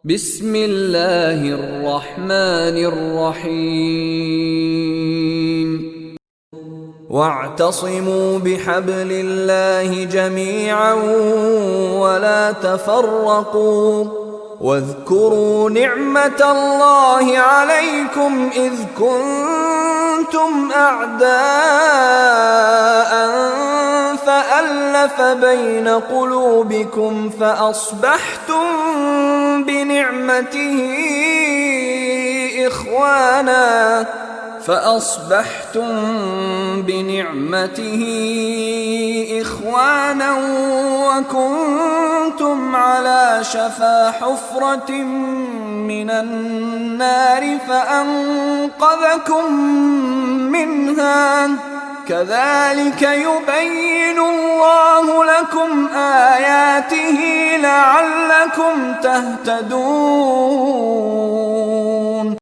بسم الله الرحمن الرحيم واعتصموا بحبل الله جميعا ولا تفرقوا واذكروا نعمة الله عليكم إذ كنتم أعداء فألف بين قلوبكم فأصبحتم بنعمته إخوانا وكنتم على شفا حفرة من النار فأنقذكم منها كذلك يبين الله لكم آياته لعلكم تهتدون